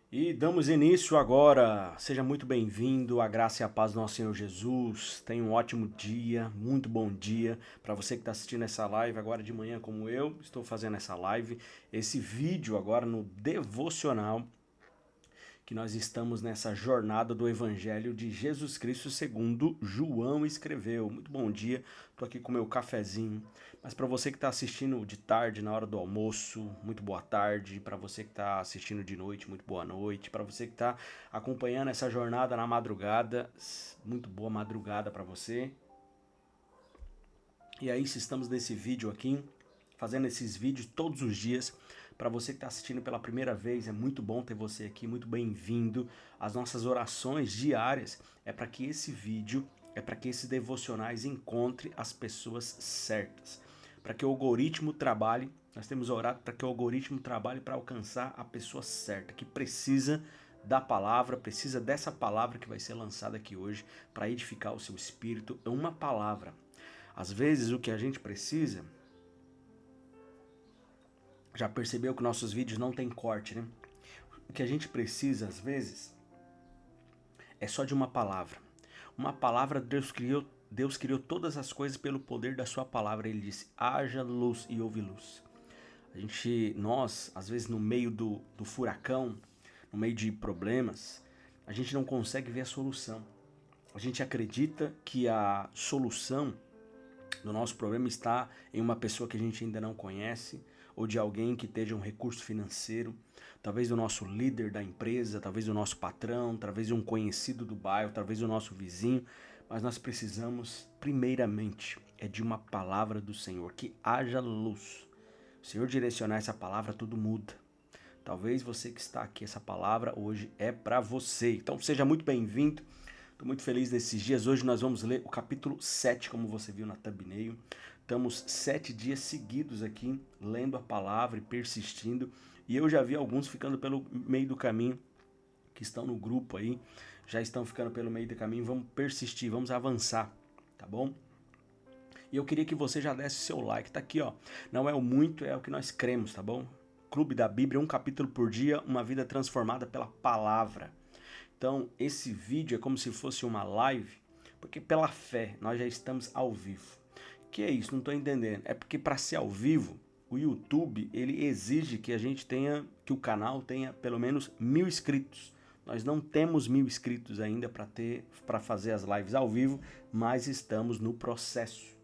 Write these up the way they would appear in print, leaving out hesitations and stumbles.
E damos início agora. Seja muito bem-vindo. A graça e a paz do nosso Senhor Jesus. Tenha um ótimo dia, muito bom dia. Para você que está assistindo essa live agora de manhã, como eu, estou fazendo essa live, esse vídeo agora no devocional, que nós estamos nessa jornada do Evangelho de Jesus Cristo segundo João escreveu. Muito bom dia, tô aqui com meu cafezinho. Mas para você que está assistindo de tarde, na hora do almoço, muito boa tarde. Para você que está assistindo de noite, muito boa noite. Para você que está acompanhando essa jornada na madrugada, muito boa madrugada para você. E aí, se estamos nesse vídeo aqui, fazendo esses vídeos todos os dias, para você que está assistindo pela primeira vez, é muito bom ter você aqui, muito bem-vindo. As nossas orações diárias é para que esse vídeo, é para que esses devocionais encontrem as pessoas certas. Para que o algoritmo trabalhe, nós temos orado para que o algoritmo trabalhe para alcançar a pessoa certa, que precisa da palavra, precisa dessa palavra que vai ser lançada aqui hoje para edificar o seu espírito. É uma palavra. Às vezes o que a gente precisa, já percebeu que nossos vídeos não tem corte, né? O que a gente precisa às vezes é só de uma palavra. Uma palavra Deus criou todas as coisas pelo poder da sua palavra. Ele disse: haja luz e houve luz. Nós, às vezes no meio do furacão, no meio de problemas, a gente não consegue ver a solução. A gente acredita que a solução do nosso problema está em uma pessoa que a gente ainda não conhece, ou de alguém que esteja um recurso financeiro, talvez do nosso líder da empresa, talvez do nosso patrão, talvez de um conhecido do bairro, talvez do nosso vizinho, mas nós precisamos, primeiramente, é de uma palavra do Senhor, que haja luz. O Senhor direcionar essa palavra, tudo muda. Talvez você que está aqui, essa palavra hoje é para você. Então seja muito bem-vindo. Estou muito feliz nesses dias. Hoje nós vamos ler o capítulo 7, como você viu na thumbnail. Estamos 7 dias seguidos aqui, lendo a palavra e persistindo. E eu já vi alguns ficando pelo meio do caminho, que estão no grupo aí, já estão ficando pelo meio do caminho. Vamos persistir, vamos avançar, tá bom? E eu queria que você já desse seu like. Tá aqui, ó. Não é o muito, é o que nós cremos, tá bom? Clube da Bíblia, um capítulo por dia, uma vida transformada pela palavra. Então, esse vídeo é como se fosse uma live, porque pela fé nós já estamos ao vivo. Que é isso? Não estou entendendo. É porque para ser ao vivo, o YouTube ele exige que a gente tenha, que o canal tenha pelo menos 1.000 inscritos. Nós não temos 1.000 inscritos ainda para fazer as lives ao vivo, mas estamos no processo.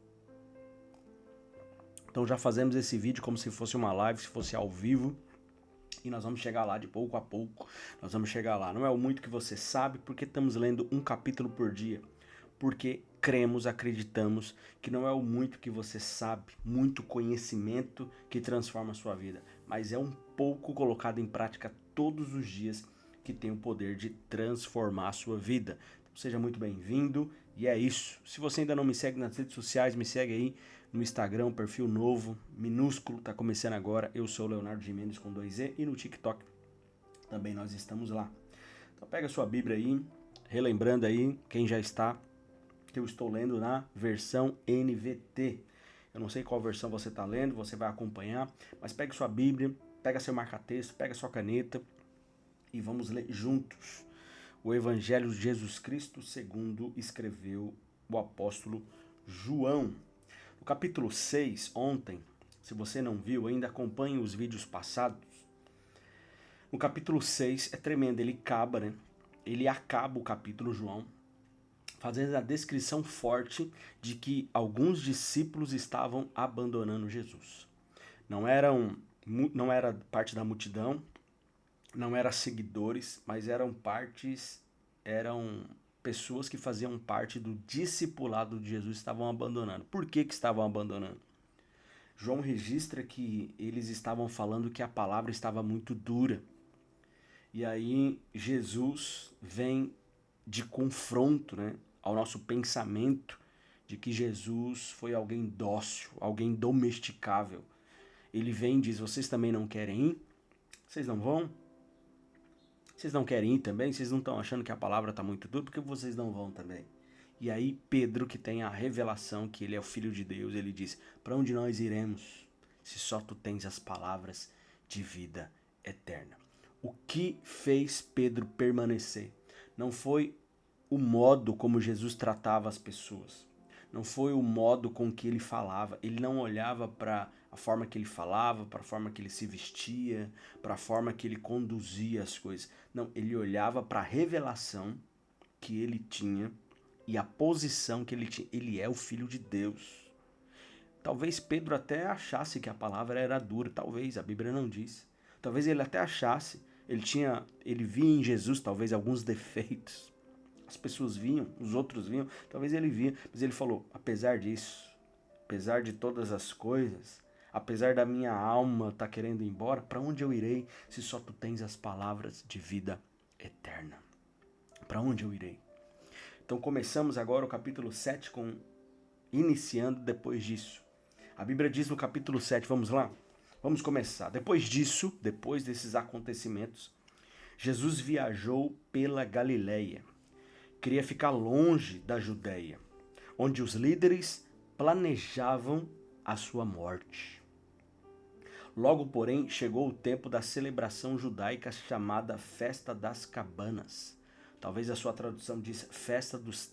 Então já fazemos esse vídeo como se fosse uma live, se fosse ao vivo. E nós vamos chegar lá de pouco a pouco. Nós vamos chegar lá. Não é o muito que você sabe, porque estamos lendo um capítulo por dia. Porque cremos, acreditamos que não é o muito que você sabe, muito conhecimento que transforma a sua vida, mas é um pouco colocado em prática todos os dias que tem o poder de transformar a sua vida. Então, seja muito bem-vindo e é isso. Se você ainda não me segue nas redes sociais, me segue aí no Instagram, perfil novo, minúsculo, tá começando agora. Eu sou o Leonardo Gimenez com 2E e no TikTok também nós estamos lá. Então pega a sua Bíblia aí, relembrando aí quem já está, que eu estou lendo na versão NVT. Eu não sei qual versão você está lendo, você vai acompanhar, mas pega sua Bíblia, pega seu marca-texto, pega sua caneta e vamos ler juntos o Evangelho de Jesus Cristo segundo escreveu o apóstolo João. No capítulo 6, ontem, se você não viu, ainda acompanhe os vídeos passados. No capítulo 6 é tremendo, ele acaba o capítulo, João, fazendo a descrição forte de que alguns discípulos estavam abandonando Jesus. Não era parte da multidão, não eram seguidores, mas eram pessoas que faziam parte do discipulado de Jesus, estavam abandonando. Por que estavam abandonando? João registra que eles estavam falando que a palavra estava muito dura. E aí Jesus vem de confronto, né, ao nosso pensamento de que Jesus foi alguém dócil, alguém domesticável. Ele vem e diz: vocês também não querem ir? Vocês não vão? Vocês não querem ir também? Vocês não estão achando que a palavra está muito dura? Por que vocês não vão também? E aí Pedro, que tem a revelação que ele é o Filho de Deus, ele diz: para onde nós iremos se só tu tens as palavras de vida eterna? O que fez Pedro permanecer? Não foi o modo como Jesus tratava as pessoas. Não foi o modo com que ele falava. Ele não olhava para a forma que ele falava, para a forma que ele se vestia, para a forma que ele conduzia as coisas. Não, ele olhava para a revelação que ele tinha e a posição que ele tinha. Ele é o Filho de Deus. Talvez Pedro até achasse que a palavra era dura. Talvez, a Bíblia não diz. Talvez ele até achasse. Ele via em Jesus talvez alguns defeitos. As pessoas viam, os outros viam, talvez ele via, mas ele falou: apesar disso, apesar de todas as coisas, apesar da minha alma estar querendo ir embora, para onde eu irei se só tu tens as palavras de vida eterna? Para onde eu irei? Então começamos agora o capítulo 7 iniciando depois disso. A Bíblia diz no capítulo 7, vamos lá? Vamos começar. Depois disso, depois desses acontecimentos, Jesus viajou pela Galileia. Queria ficar longe da Judéia, onde os líderes planejavam a sua morte. Logo, porém, chegou o tempo da celebração judaica chamada Festa das Cabanas. Talvez a sua tradução diz Festa dos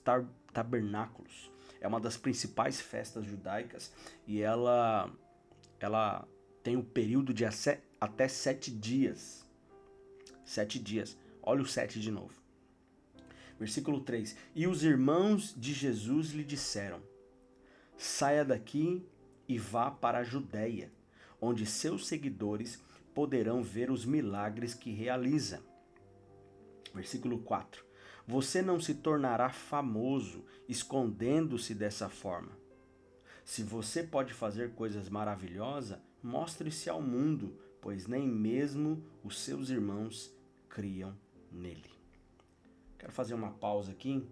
Tabernáculos. É uma das principais festas judaicas e ela tem um período de até 7 dias. 7 dias. Olha o 7 de novo. Versículo 3. E os irmãos de Jesus lhe disseram: saia daqui e vá para a Judéia, onde seus seguidores poderão ver os milagres que realiza. Versículo 4. Você não se tornará famoso escondendo-se dessa forma. Se você pode fazer coisas maravilhosas, mostre-se ao mundo, pois nem mesmo os seus irmãos criam nele. Quero fazer uma pausa aqui.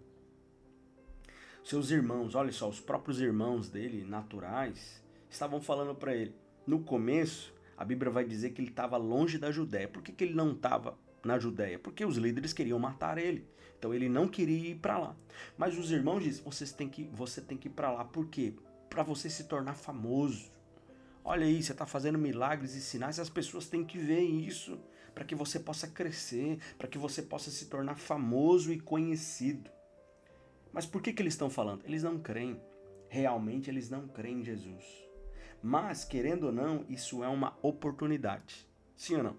Seus irmãos, olha só, os próprios irmãos dele, naturais, estavam falando para ele. No começo, a Bíblia vai dizer que ele estava longe da Judéia. Por que ele não estava na Judéia? Porque os líderes queriam matar ele. Então ele não queria ir para lá. Mas os irmãos dizem, você tem que ir para lá. Por quê? Para você se tornar famoso. Olha aí, você está fazendo milagres e sinais, as pessoas têm que ver isso, para que você possa crescer, para que você possa se tornar famoso e conhecido. Mas por que eles estão falando? Eles não creem. Realmente eles não creem em Jesus. Mas, querendo ou não, isso é uma oportunidade. Sim ou não?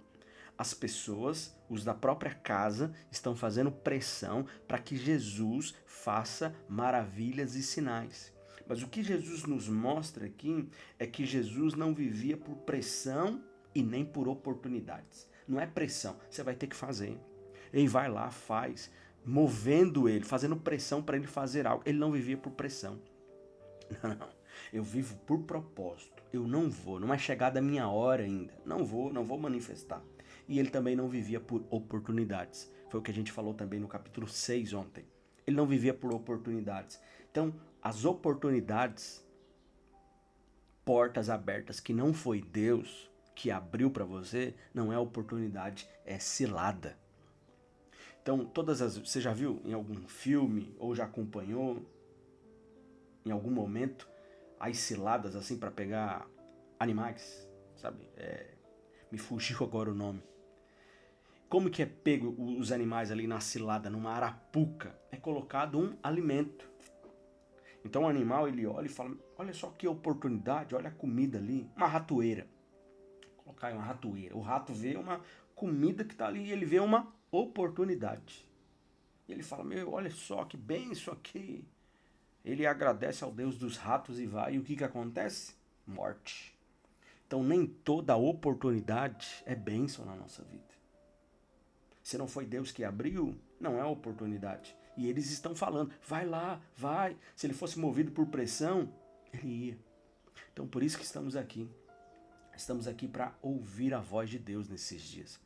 As pessoas, os da própria casa, estão fazendo pressão para que Jesus faça maravilhas e sinais. Mas o que Jesus nos mostra aqui é que Jesus não vivia por pressão e nem por oportunidades. Não é pressão, você vai ter que fazer. Ele vai lá, faz, movendo ele, fazendo pressão para ele fazer algo. Ele não vivia por pressão. Não, eu vivo por propósito. Eu não é chegada a minha hora ainda. Não vou manifestar. E ele também não vivia por oportunidades. Foi o que a gente falou também no capítulo 6 ontem. Ele não vivia por oportunidades. Então, as oportunidades, portas abertas que não foi Deus que abriu para você, não é oportunidade, é cilada. Então, você já viu em algum filme ou já acompanhou em algum momento as ciladas assim para pegar animais, sabe? Me fugiu agora o nome. Como que é pego os animais ali na cilada, numa arapuca? É colocado um alimento. Então o animal, ele olha e fala, olha só que oportunidade, olha a comida ali, uma ratoeira. Vou colocar aí uma ratoeira. O rato vê uma comida que está ali e ele vê uma oportunidade. E ele fala, olha só que bem isso aqui. Ele agradece ao Deus dos ratos e vai. E o que acontece? Morte. Então nem toda oportunidade é bênção na nossa vida. Se não foi Deus que abriu, não é oportunidade. E eles estão falando, vai lá, vai. Se ele fosse movido por pressão, ele ia. Então por isso que estamos aqui. Estamos aqui para ouvir a voz de Deus nesses dias.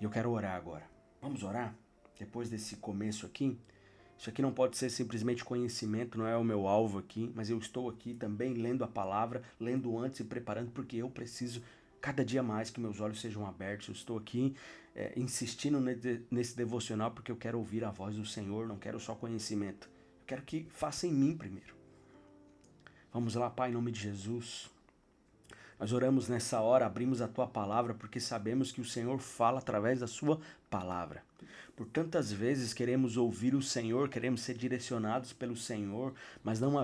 E eu quero orar agora. Vamos orar? Depois desse começo aqui. Isso aqui não pode ser simplesmente conhecimento, não é o meu alvo aqui, mas eu estou aqui também lendo a palavra, lendo antes e preparando, porque eu preciso cada dia mais que meus olhos sejam abertos. Eu estou aqui insistindo nesse devocional porque eu quero ouvir a voz do Senhor, não quero só conhecimento. Eu quero que faça em mim primeiro. Vamos lá, Pai, em nome de Jesus. Nós oramos nessa hora, abrimos a tua palavra, porque sabemos que o Senhor fala através da sua palavra. Por tantas vezes queremos ouvir o Senhor, queremos ser direcionados pelo Senhor, mas não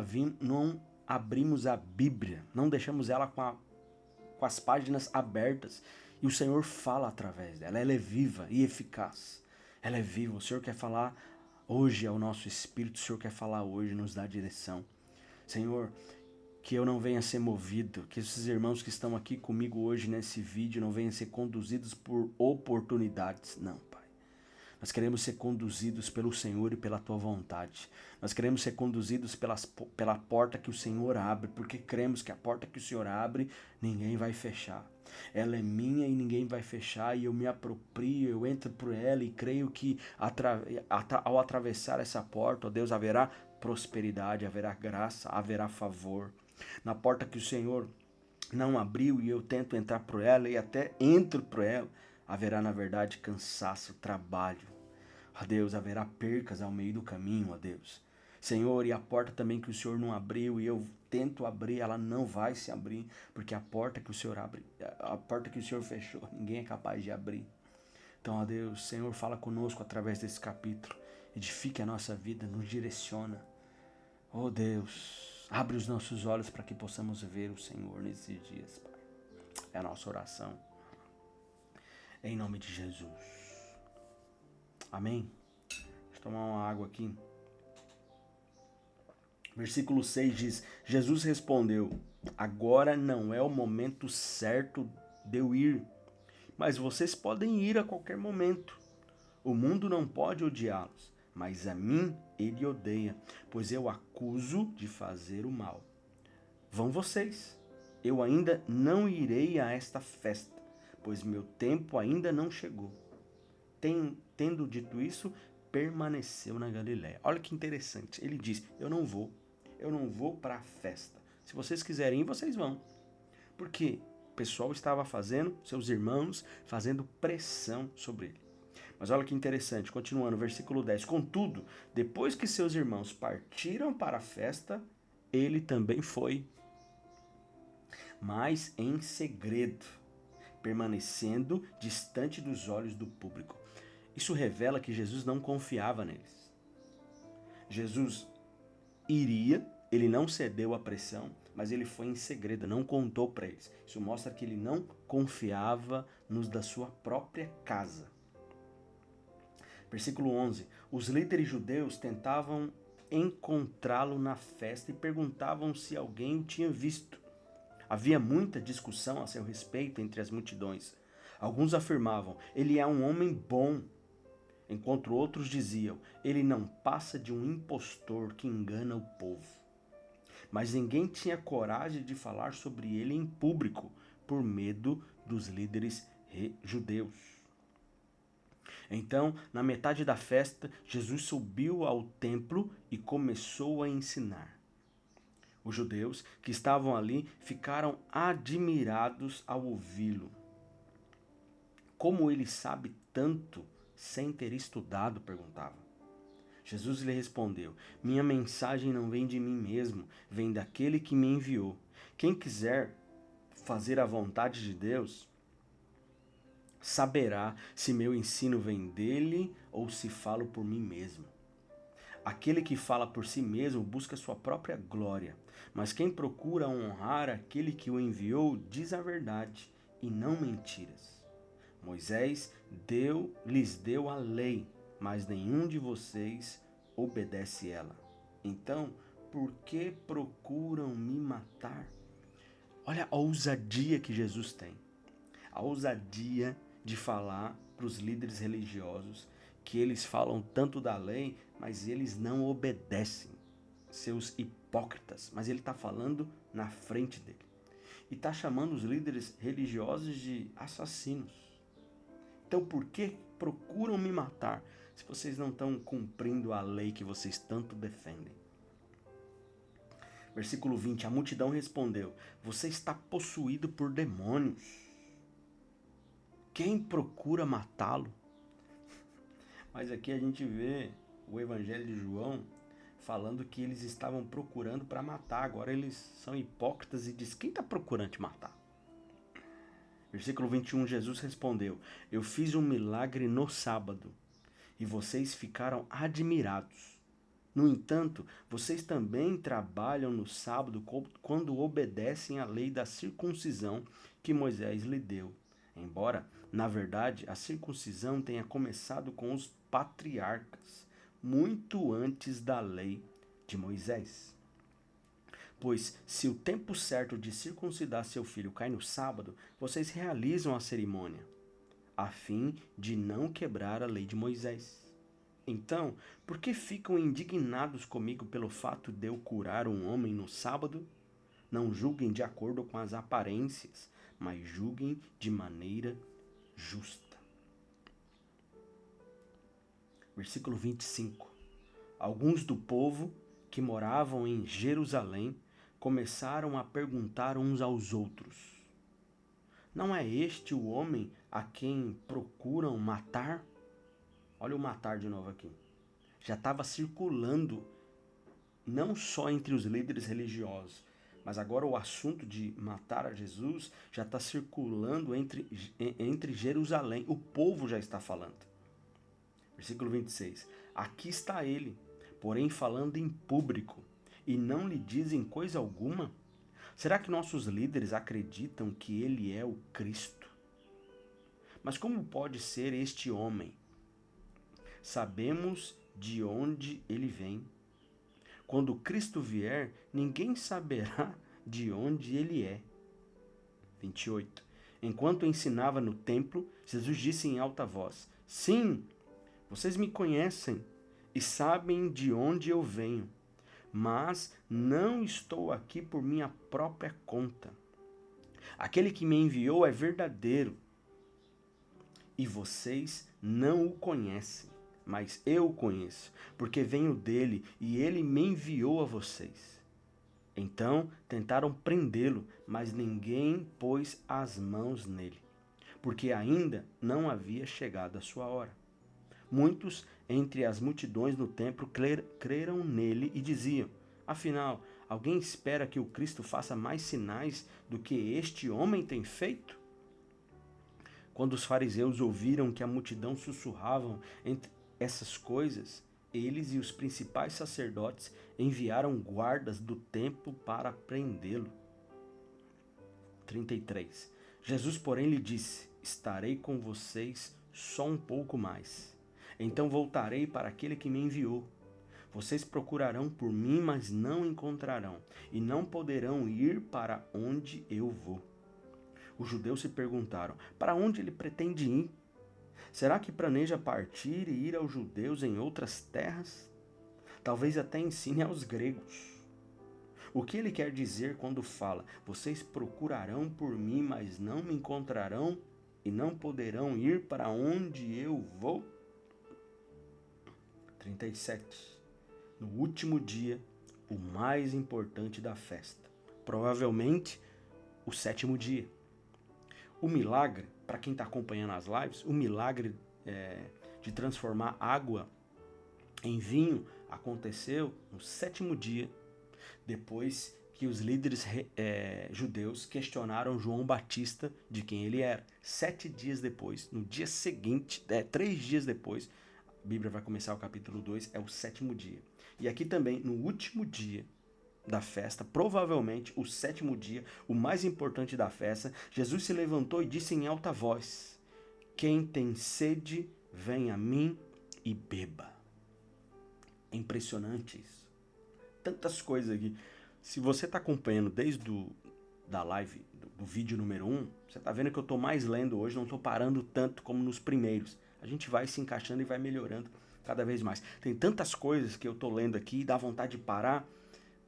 abrimos a Bíblia, não deixamos ela com as páginas abertas. E o Senhor fala através dela, ela é viva e eficaz. Ela é viva, o Senhor quer falar hoje ao nosso espírito, o Senhor quer falar hoje, nos dá direção. Senhor, que eu não venha ser movido, que esses irmãos que estão aqui comigo hoje nesse vídeo não venham ser conduzidos por oportunidades, não, Pai. Nós queremos ser conduzidos pelo Senhor e pela Tua vontade. Nós queremos ser conduzidos pela porta que o Senhor abre, porque cremos que a porta que o Senhor abre, ninguém vai fechar. Ela é minha e ninguém vai fechar, e eu me aproprio, eu entro por ela e creio que ao atravessar essa porta, ó Deus, haverá prosperidade, haverá graça, haverá favor. Na porta que o Senhor não abriu e eu tento entrar por ela e até entro por ela, haverá na verdade cansaço, trabalho. Ó Deus, haverá percas ao meio do caminho, ó Deus. Senhor, e a porta também que o Senhor não abriu e eu tento abrir, ela não vai se abrir, porque a porta que o Senhor abre, a porta que o Senhor fechou, ninguém é capaz de abrir. Então, ó Deus, Senhor, fala conosco através desse capítulo. Edifique a nossa vida, nos direciona. Ó Deus, abre os nossos olhos para que possamos ver o Senhor nesses dias, Pai. É a nossa oração. Em nome de Jesus. Amém? Deixa eu tomar uma água aqui. Versículo 6 diz: Jesus respondeu: agora não é o momento certo de eu ir, mas vocês podem ir a qualquer momento. O mundo não pode odiá-los, mas a mim ele odeia, pois eu acuso de fazer o mal. Vão vocês. Eu ainda não irei a esta festa, pois meu tempo ainda não chegou. Tendo dito isso, permaneceu na Galiléia. Olha que interessante. Ele diz: eu não vou para a festa. Se vocês quiserem ir, vocês vão. Porque o pessoal estava fazendo, seus irmãos, fazendo pressão sobre ele. Mas olha que interessante, continuando, versículo 10. Contudo, depois que seus irmãos partiram para a festa, ele também foi, mas em segredo, permanecendo distante dos olhos do público. Isso revela que Jesus não confiava neles. Jesus iria, ele não cedeu à pressão, mas ele foi em segredo, não contou para eles. Isso mostra que ele não confiava nos da sua própria casa. Versículo 11. Os líderes judeus tentavam encontrá-lo na festa e perguntavam se alguém o tinha visto. Havia muita discussão a seu respeito entre as multidões. Alguns afirmavam: ele é um homem bom, enquanto outros diziam: ele não passa de um impostor que engana o povo. Mas ninguém tinha coragem de falar sobre ele em público, por medo dos líderes judeus. Então, na metade da festa, Jesus subiu ao templo e começou a ensinar. Os judeus que estavam ali ficaram admirados ao ouvi-lo. Como ele sabe tanto sem ter estudado? Perguntava. Jesus lhe respondeu: minha mensagem não vem de mim mesmo, vem daquele que me enviou. Quem quiser fazer a vontade de Deus, saberá se meu ensino vem dele ou se falo por mim mesmo. Aquele que fala por si mesmo busca sua própria glória, mas quem procura honrar aquele que o enviou diz a verdade e não mentiras. Moisés lhes deu a lei, mas nenhum de vocês obedece ela. Então, por que procuram me matar? Olha a ousadia que Jesus tem. A ousadia de falar para os líderes religiosos que eles falam tanto da lei, mas eles não obedecem. Seus hipócritas. Mas ele está falando na frente dele. E está chamando os líderes religiosos de assassinos. Então por que procuram me matar se vocês não estão cumprindo a lei que vocês tanto defendem? Versículo 20. A multidão respondeu: você está possuído por demônios. Quem procura matá-lo? Mas aqui a gente vê o Evangelho de João falando que eles estavam procurando para matar. Agora eles são hipócritas e diz: quem está procurando te matar? Versículo 21, Jesus respondeu: Eu fiz um milagre no sábado e vocês ficaram admirados. No entanto, vocês também trabalham no sábado quando obedecem à lei da circuncisão que Moisés lhe deu. Embora, na verdade, a circuncisão tenha começado com os patriarcas, muito antes da lei de Moisés. Pois, se o tempo certo de circuncidar seu filho cai no sábado, vocês realizam a cerimônia, a fim de não quebrar a lei de Moisés. Então, por que ficam indignados comigo pelo fato de eu curar um homem no sábado? Não julguem de acordo com as aparências, mas julguem de maneira justa. Versículo 25. Alguns do povo que moravam em Jerusalém começaram a perguntar uns aos outros: Não é este o homem a quem procuram matar? Olha o matar de novo aqui. Já estava circulando não só entre os líderes religiosos, mas agora o assunto de matar a Jesus já está circulando entre Jerusalém. O povo já está falando. Versículo 26. Aqui está ele, porém falando em público, e não lhe dizem coisa alguma? Será que nossos líderes acreditam que ele é o Cristo? Mas como pode ser este homem? Sabemos de onde ele vem. Quando Cristo vier, ninguém saberá de onde ele é. 28. Enquanto ensinava no templo, Jesus disse em alta voz: Sim, vocês me conhecem e sabem de onde eu venho, mas não estou aqui por minha própria conta. Aquele que me enviou é verdadeiro e vocês não o conhecem. Mas eu o conheço, porque venho dele e ele me enviou a vocês. Então tentaram prendê-lo, mas ninguém pôs as mãos nele, porque ainda não havia chegado a sua hora. Muitos entre as multidões no templo creram nele e diziam: Afinal, alguém espera que o Cristo faça mais sinais do que este homem tem feito? Quando os fariseus ouviram que a multidão sussurravam entre essas coisas, eles e os principais sacerdotes enviaram guardas do templo para prendê-lo. 33. Jesus, porém, lhe disse: Estarei com vocês só um pouco mais. Então voltarei para aquele que me enviou. Vocês procurarão por mim, mas não encontrarão, e não poderão ir para onde eu vou. Os judeus se perguntaram: Para onde ele pretende ir? Será que planeja partir e ir aos judeus em outras terras? Talvez até ensine aos gregos. O que ele quer dizer quando fala: Vocês procurarão por mim, mas não me encontrarão e não poderão ir para onde eu vou? 37. No último dia, o mais importante da festa. Provavelmente o sétimo dia. O milagre, para quem está acompanhando as lives, o milagre de transformar água em vinho aconteceu no sétimo dia, depois que os líderes judeus questionaram João Batista de quem ele era. 7 dias depois, no dia seguinte, 3 dias depois, a Bíblia vai começar o capítulo 2, é o sétimo dia. E aqui também, no último dia da festa, provavelmente o sétimo dia, o mais importante da festa, Jesus se levantou e disse em alta voz: Quem tem sede, vem a mim e beba. É impressionante isso. Tantas coisas aqui. Se você está acompanhando desde da live, do vídeo número 1, você está vendo que eu estou mais lendo hoje, não estou parando tanto como nos primeiros. A gente vai se encaixando e vai melhorando cada vez mais. Tem tantas coisas que eu estou lendo aqui e dá vontade de parar,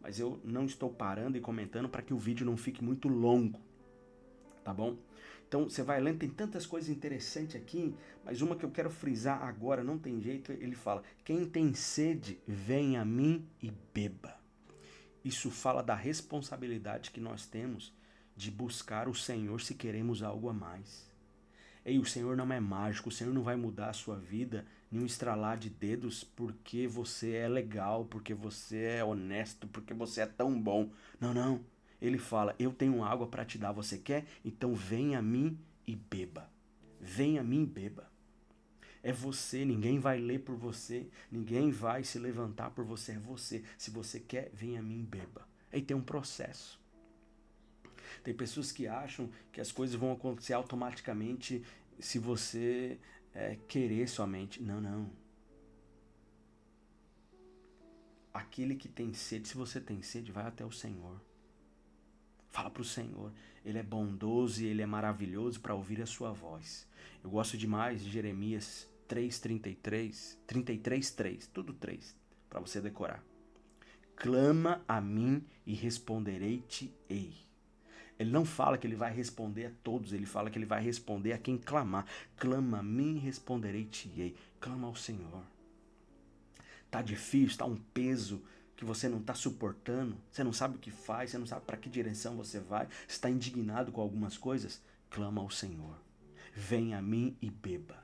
mas eu não estou parando e comentando para que o vídeo não fique muito longo, tá bom? Então você vai lendo, tem tantas coisas interessantes aqui, mas uma que eu quero frisar agora, não tem jeito, ele fala: Quem tem sede, vem a mim e beba. Isso fala da responsabilidade que nós temos de buscar o Senhor se queremos algo a mais. Ei, o Senhor não é mágico, o Senhor não vai mudar a sua vida em um estralar de dedos porque você é legal, porque você é honesto, porque você é tão bom. Não, não. Ele fala: Eu tenho água para te dar, você quer? Então vem a mim e beba. Venha a mim e beba. É você, ninguém vai ler por você, ninguém vai se levantar por você, é você. Se você quer, venha a mim e beba. Aí tem um processo. Tem pessoas que acham que as coisas vão acontecer automaticamente se você querer somente. Não, não. Aquele que tem sede, se você tem sede, vai até o Senhor. Fala para o Senhor. Ele é bondoso e Ele é maravilhoso para ouvir a sua voz. Eu gosto demais de Jeremias 3:33, 33:3, tudo 3, para você decorar. Clama a mim e responderei-te-ei. Ele não fala que ele vai responder a todos, ele fala que ele vai responder a quem clamar. Clama a mim e responderei-te-ei. Clama ao Senhor. Tá difícil, tá um peso que você não está suportando, você não sabe o que faz, você não sabe para que direção você vai, está indignado com algumas coisas, clama ao Senhor. Venha a mim e beba.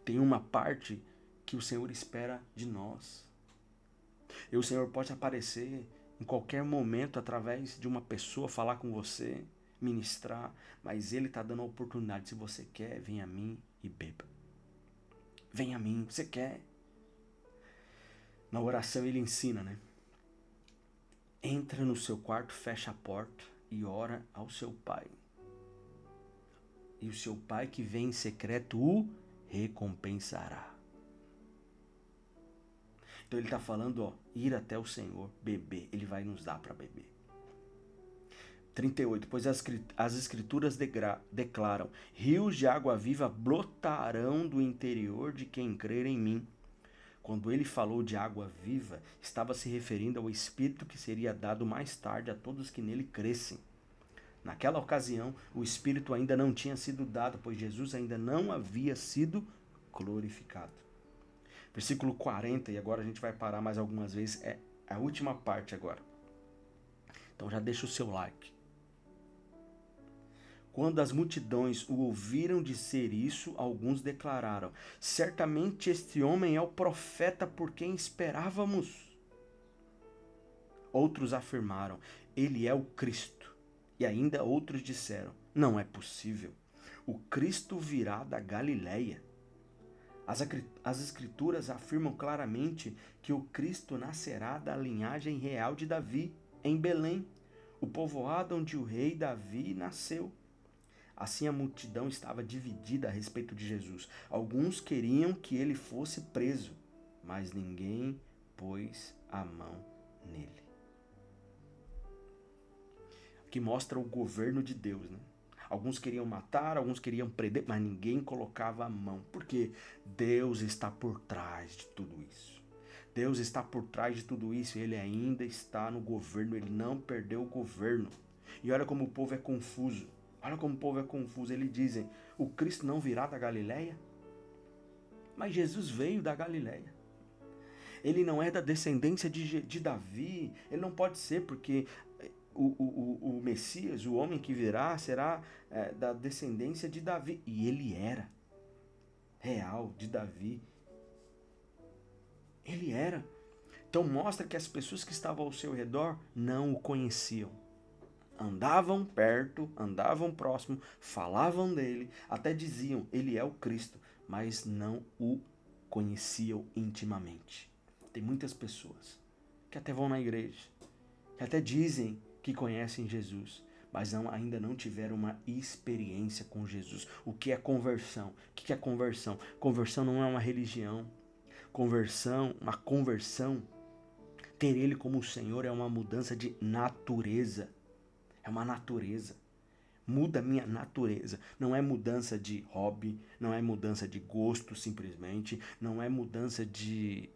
Tem uma parte que o Senhor espera de nós. E o Senhor pode aparecer em qualquer momento através de uma pessoa, falar com você, ministrar, mas Ele está dando a oportunidade. Se você quer, venha a mim e beba. Venha a mim, você quer. Na oração ele ensina, né? Entra no seu quarto, fecha a porta e ora ao seu pai. E o seu pai que vem em secreto o recompensará. Então ele está falando, ó, ir até o Senhor, beber. Ele vai nos dar para beber. 38. Pois as escrituras declaram, rios de água viva brotarão do interior de quem crer em mim. Quando ele falou de água viva, estava se referindo ao Espírito que seria dado mais tarde a todos que nele crescem. Naquela ocasião, o Espírito ainda não tinha sido dado, pois Jesus ainda não havia sido glorificado. Versículo 40, e agora a gente vai parar mais algumas vezes, é a última parte agora. Então já deixa o seu like. Quando as multidões o ouviram dizer isso, alguns declararam, certamente este homem é o profeta por quem esperávamos. Outros afirmaram, ele é o Cristo. E ainda outros disseram, não é possível. O Cristo virá da Galileia. As escrituras afirmam claramente que o Cristo nascerá da linhagem real de Davi, em Belém, o povoado onde o rei Davi nasceu. Assim a multidão estava dividida a respeito de Jesus. Alguns queriam que ele fosse preso, mas ninguém pôs a mão nele. Que mostra o governo de Deus, né? Alguns queriam matar, alguns queriam prender, mas ninguém colocava a mão. Porque Deus está por trás de tudo isso. Deus está por trás de tudo isso e Ele ainda está no governo, Ele não perdeu o governo. E olha como o povo é confuso. Olha como o povo é confuso. Eles dizem, o Cristo não virá da Galileia? Mas Jesus veio da Galileia. Ele não é da descendência de Davi. Ele não pode ser, porque o Messias, o homem que virá, será da descendência de Davi. E ele era real, de Davi. Ele era. Então mostra que as pessoas que estavam ao seu redor não o conheciam. Andavam perto, andavam próximo, falavam dele, até diziam, ele é o Cristo, mas não o conheciam intimamente. Tem muitas pessoas que até vão na igreja, que até dizem que conhecem Jesus, mas ainda não tiveram uma experiência com Jesus. O que é conversão? O que é conversão? Conversão não é uma religião. Uma conversão, ter ele como Senhor é uma mudança de natureza. É uma natureza. Muda a minha natureza. Não é mudança de hobby, não é mudança de gosto simplesmente, não é mudança de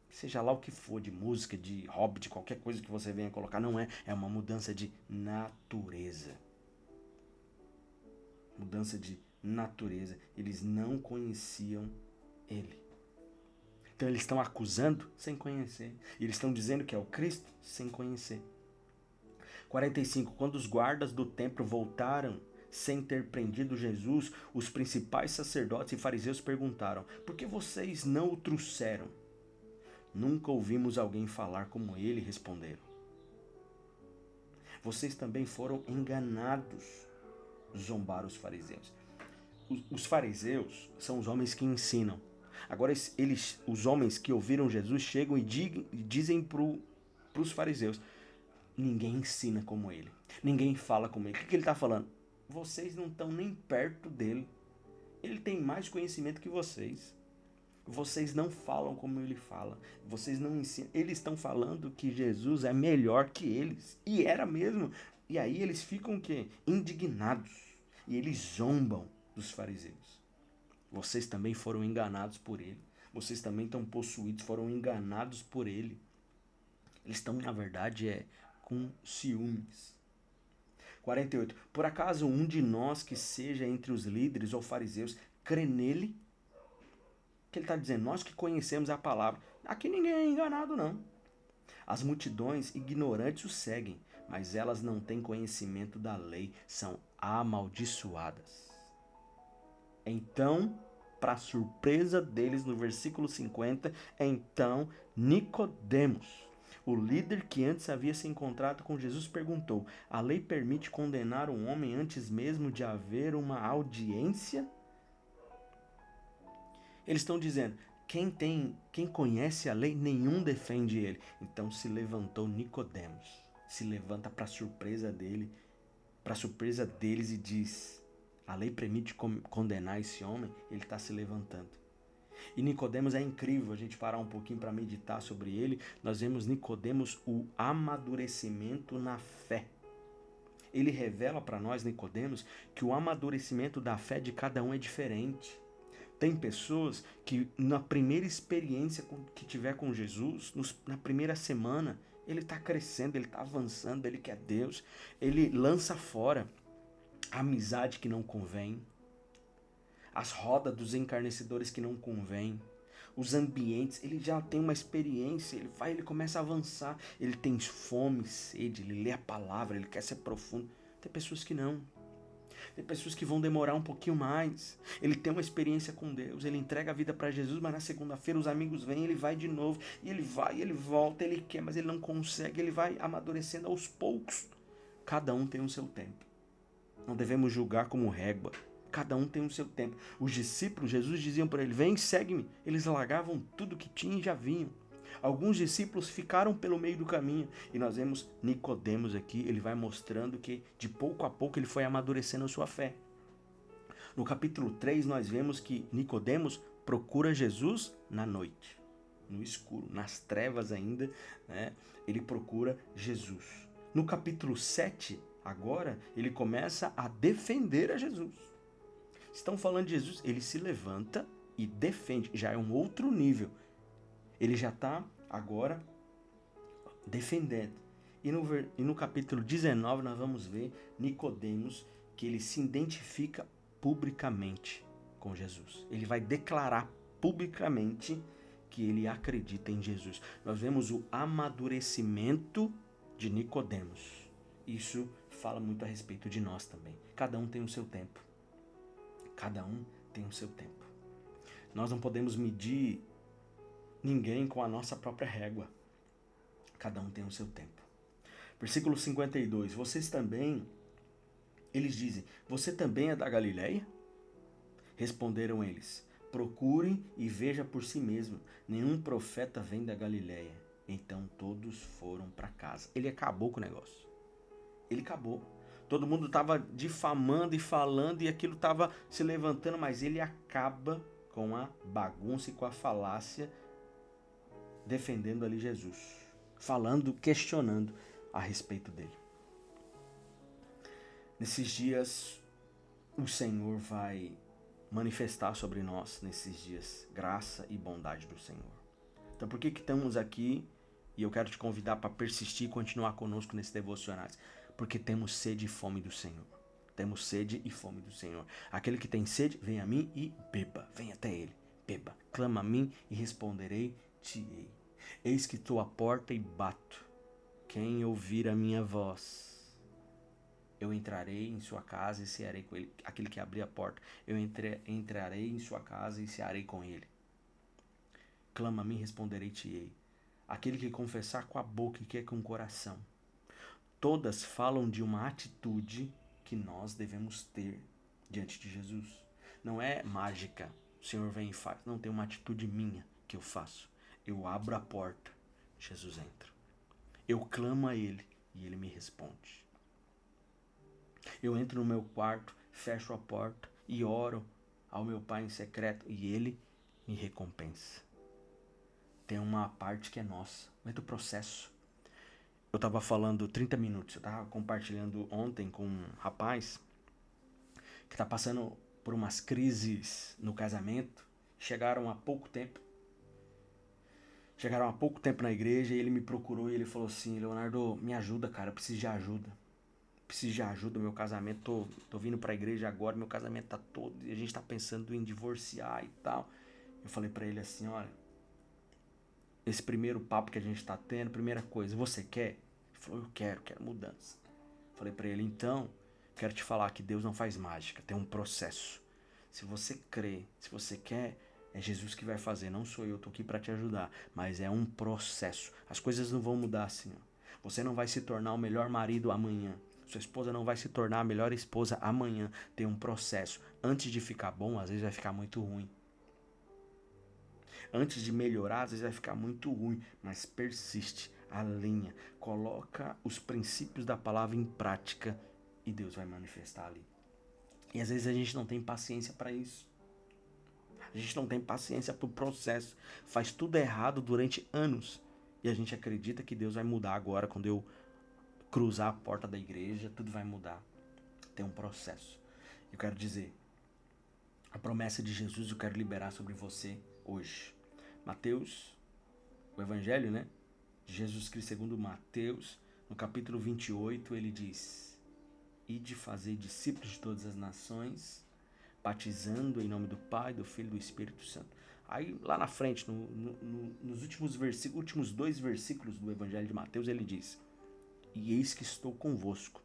seja lá o que for, de música, de hobby, de qualquer coisa que você venha colocar, não é. É uma mudança de natureza. Mudança de natureza. Eles não conheciam ele. Então eles estão acusando sem conhecer. E eles estão dizendo que é o Cristo sem conhecer. 45. Quando os guardas do templo voltaram sem ter prendido Jesus, os principais sacerdotes e fariseus perguntaram, por que vocês não o trouxeram? Nunca ouvimos alguém falar como ele, responderam. Vocês também foram enganados. zombar os fariseus. Os fariseus são os homens que ensinam. Agora, os homens que ouviram Jesus chegam e dizem para os fariseus: ninguém ensina como ele, ninguém fala como ele. O que ele está falando? Vocês não estão nem perto dele. Ele tem mais conhecimento que vocês. Vocês não falam como ele fala. Vocês não ensinam. Eles estão falando que Jesus é melhor que eles. E era mesmo. E aí eles ficam o quê? Indignados. E eles zombam dos fariseus. Vocês também foram enganados por ele. Vocês também estão possuídos, foram enganados por ele. Eles estão, na verdade, com ciúmes. 48. Por acaso um de nós que seja entre os líderes ou fariseus crê nele? Que ele está dizendo, nós que conhecemos a palavra. Aqui ninguém é enganado, não. As multidões ignorantes o seguem, mas elas não têm conhecimento da lei, são amaldiçoadas. Então, para surpresa deles, no versículo 50, então Nicodemos, o líder que antes havia se encontrado com Jesus, perguntou: a lei permite condenar um homem antes mesmo de haver uma audiência? Eles estão dizendo, quem conhece a lei, nenhum defende ele. Então se levantou Nicodemos, se levanta para surpresa dele, para surpresa deles e diz: a lei permite condenar esse homem? Ele está se levantando. E Nicodemos é incrível, a gente parar um pouquinho para meditar sobre ele. Nós vemos Nicodemos o amadurecimento na fé. Ele revela para nós, Nicodemos, que o amadurecimento da fé de cada um é diferente. Tem pessoas que na primeira experiência que tiver com Jesus, na primeira semana, ele está crescendo, ele está avançando, ele quer Deus. Ele lança fora a amizade que não convém, as rodas dos encarnecedores que não convém, os ambientes. Ele já tem uma experiência, ele começa a avançar, ele tem fome, sede, ele lê a palavra, ele quer ser profundo. Tem pessoas que não. Tem pessoas que vão demorar um pouquinho mais. Ele tem uma experiência com Deus, ele entrega a vida para Jesus, mas na segunda-feira os amigos vêm, ele vai de novo, e ele vai, ele volta, ele quer, mas ele não consegue, ele vai amadurecendo aos poucos. Cada um tem o seu tempo. Não devemos julgar como régua. Cada um tem o seu tempo. Os discípulos, Jesus diziam para ele: vem, segue-me. Eles largavam tudo que tinham e já vinham. Alguns discípulos ficaram pelo meio do caminho. E nós vemos Nicodemos aqui, ele vai mostrando que de pouco a pouco ele foi amadurecendo a sua fé. No capítulo 3 nós vemos que Nicodemos procura Jesus na noite, no escuro, nas trevas ainda, né? Ele procura Jesus. No capítulo 7, agora, ele começa a defender a Jesus. Estão falando de Jesus, ele se levanta e defende, já é um outro nível. Ele já está agora defendendo. E no capítulo 19 nós vamos ver Nicodemos, que ele se identifica publicamente com Jesus. Ele vai declarar publicamente que ele acredita em Jesus. Nós vemos o amadurecimento de Nicodemos. Isso fala muito a respeito de nós também. Cada um tem o seu tempo. Cada um tem o seu tempo. Nós não podemos medir ninguém com a nossa própria régua. Cada um tem o seu tempo. Versículo 52. Vocês também, eles dizem, você também é da Galileia? Responderam eles, procure e veja por si mesmo. Nenhum profeta vem da Galileia. Então todos foram para casa. Ele acabou com o negócio. Ele acabou. Todo mundo estava difamando e falando e aquilo estava se levantando, mas ele acaba com a bagunça e com a falácia, defendendo ali Jesus, falando, questionando a respeito dele. Nesses dias, o Senhor vai manifestar sobre nós, nesses dias, graça e bondade do Senhor. Então, por que estamos aqui? E eu quero te convidar para persistir e continuar conosco nesses devocionais. Porque temos sede e fome do Senhor. Temos sede e fome do Senhor. Aquele que tem sede, vem a mim e beba. Vem até ele, beba. Clama a mim e responderei-te-ei. Eis que estou à porta e bato. Quem ouvir a minha voz, eu entrarei em sua casa e cearei com ele. Aquele que abrir a porta, eu entrarei em sua casa e cearei com ele. Clama a mim e responderei-te-ei. Aquele que confessar com a boca e quer com o coração. Todas falam de uma atitude que nós devemos ter diante de Jesus. Não é mágica, o Senhor vem e faz. Não, tem uma atitude minha que eu faço. Eu abro a porta, Jesus entra. Eu clamo a Ele e Ele me responde. Eu entro no meu quarto, fecho a porta e oro ao meu Pai em secreto e Ele me recompensa. Tem uma parte que é nossa, mas do processo. Eu estava falando 30 minutos, eu estava compartilhando ontem com um rapaz que está passando por umas crises no casamento. Chegaram há pouco tempo na igreja e ele me procurou e ele falou assim: Leonardo, me ajuda, cara, eu preciso de ajuda. Preciso de ajuda, meu casamento, tô vindo pra igreja agora, meu casamento tá todo, e a gente tá pensando em divorciar e tal. Eu falei pra ele assim: olha, esse primeiro papo que a gente tá tendo, primeira coisa, você quer? Ele falou: eu quero mudança. Eu falei pra ele: então, quero te falar que Deus não faz mágica, tem um processo. Se você crê, se você quer, é Jesus que vai fazer, não sou eu, tô aqui pra te ajudar, mas é um processo. As coisas não vão mudar assim, ó. Você não vai se tornar o melhor marido amanhã. Sua esposa não vai se tornar a melhor esposa amanhã. Tem um processo. Antes de ficar bom, às vezes vai ficar muito ruim. Antes de melhorar, às vezes vai ficar muito ruim. Mas persiste, alinha, coloca os princípios da palavra em prática e Deus vai manifestar ali. E às vezes a gente não tem paciência para isso. A gente não tem paciência para o processo. Faz tudo errado durante anos. E a gente acredita que Deus vai mudar agora quando eu cruzar a porta da igreja, tudo vai mudar. Tem um processo. Eu quero dizer, a promessa de Jesus eu quero liberar sobre você hoje. Mateus, o evangelho, né? De Jesus Cristo segundo Mateus, no capítulo 28, ele diz: ide fazer discípulos de todas as nações, batizando em nome do Pai, do Filho e do Espírito Santo. Aí lá na frente, nos últimos 2 versículos do evangelho de Mateus, ele diz: e eis que estou convosco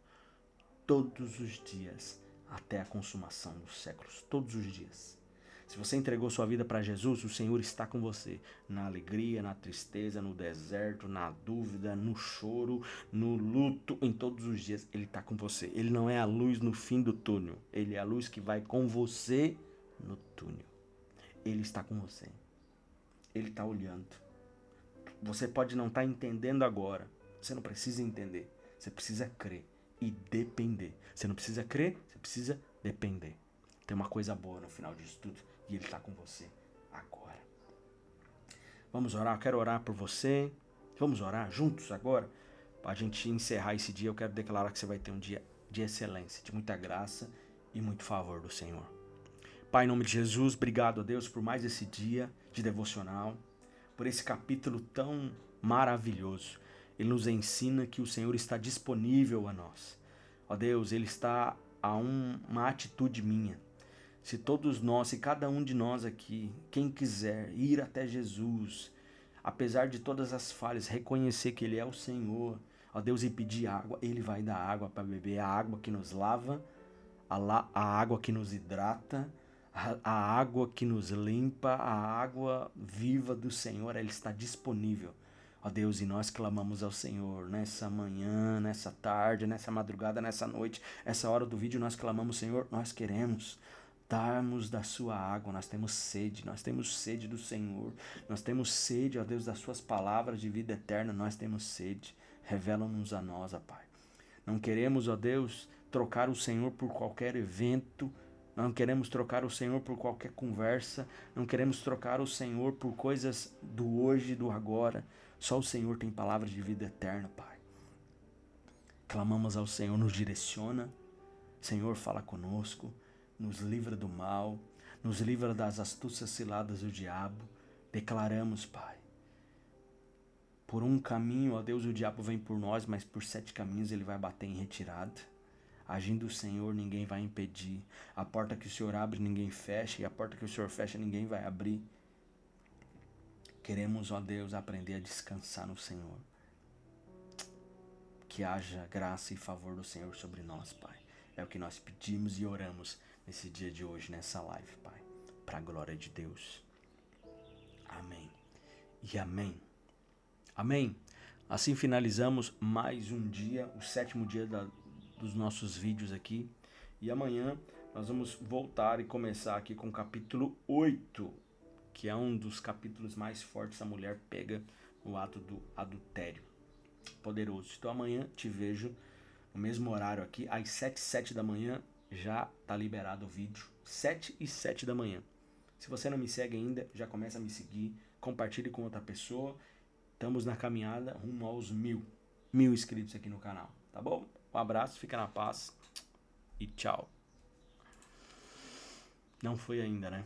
todos os dias, até a consumação dos séculos. Todos os dias. Se você entregou sua vida para Jesus, o Senhor está com você. Na alegria, na tristeza, no deserto, na dúvida, no choro, no luto, em todos os dias, Ele está com você. Ele não é a luz no fim do túnel. Ele é a luz que vai com você no túnel. Ele está com você. Ele está olhando. Você pode não estar entendendo agora. Você não precisa entender. Você precisa crer e depender. Você não precisa crer, você precisa depender. Tem uma coisa boa no final disso tudo e Ele está com você agora. Vamos orar, eu quero orar por você. Vamos orar juntos agora? Para a gente encerrar esse dia, eu quero declarar que você vai ter um dia de excelência, de muita graça e muito favor do Senhor. Pai, em nome de Jesus, obrigado a Deus por mais esse dia de devocional, por esse capítulo tão maravilhoso. Ele nos ensina que o Senhor está disponível a nós. Ó Deus, Ele está a uma atitude minha. Se todos nós, se cada um de nós aqui, quem quiser ir até Jesus, apesar de todas as falhas, reconhecer que Ele é o Senhor, ó Deus, e pedir água, Ele vai dar água para beber, a água que nos lava, a água que nos hidrata, a água que nos limpa, a água viva do Senhor, ela está disponível. Ó Deus, e nós clamamos ao Senhor nessa manhã, nessa tarde, nessa madrugada, nessa noite, essa hora do vídeo, nós clamamos: Senhor, nós queremos darmos da sua água, nós temos sede do Senhor, nós temos sede, ó Deus, das suas palavras de vida eterna, nós temos sede. Revela-nos a nós, ó Pai. Não queremos, ó Deus, trocar o Senhor por qualquer evento, não queremos trocar o Senhor por qualquer conversa, não queremos trocar o Senhor por coisas do hoje e do agora. Só o Senhor tem palavras de vida eterna, Pai. Clamamos ao Senhor, nos direciona. Senhor, fala conosco, nos livra do mal, nos livra das astúcias ciladas do diabo. Declaramos, Pai, por um caminho, ó Deus, o diabo vem por nós, mas por 7 caminhos ele vai bater em retirada. Agindo o Senhor, ninguém vai impedir. A porta que o Senhor abre, ninguém fecha, e a porta que o Senhor fecha, ninguém vai abrir. Queremos, ó Deus, aprender a descansar no Senhor. Que haja graça e favor do Senhor sobre nós, Pai. É o que nós pedimos e oramos nesse dia de hoje, nessa live, Pai. Para a glória de Deus. Amém. E amém. Amém. Assim finalizamos mais um dia, o 7º dia dos nossos vídeos aqui. E amanhã nós vamos voltar e começar aqui com o capítulo 8, que é um dos capítulos mais fortes. A mulher pega no ato do adultério. Poderoso. Então amanhã te vejo no mesmo horário aqui, às 7h07 da manhã, já tá liberado o vídeo. 7h07 da manhã. Se você não me segue ainda, já começa a me seguir, compartilhe com outra pessoa. Estamos na caminhada rumo aos 1000 inscritos aqui no canal, tá bom? Um abraço, fica na paz e tchau. Não foi ainda, né?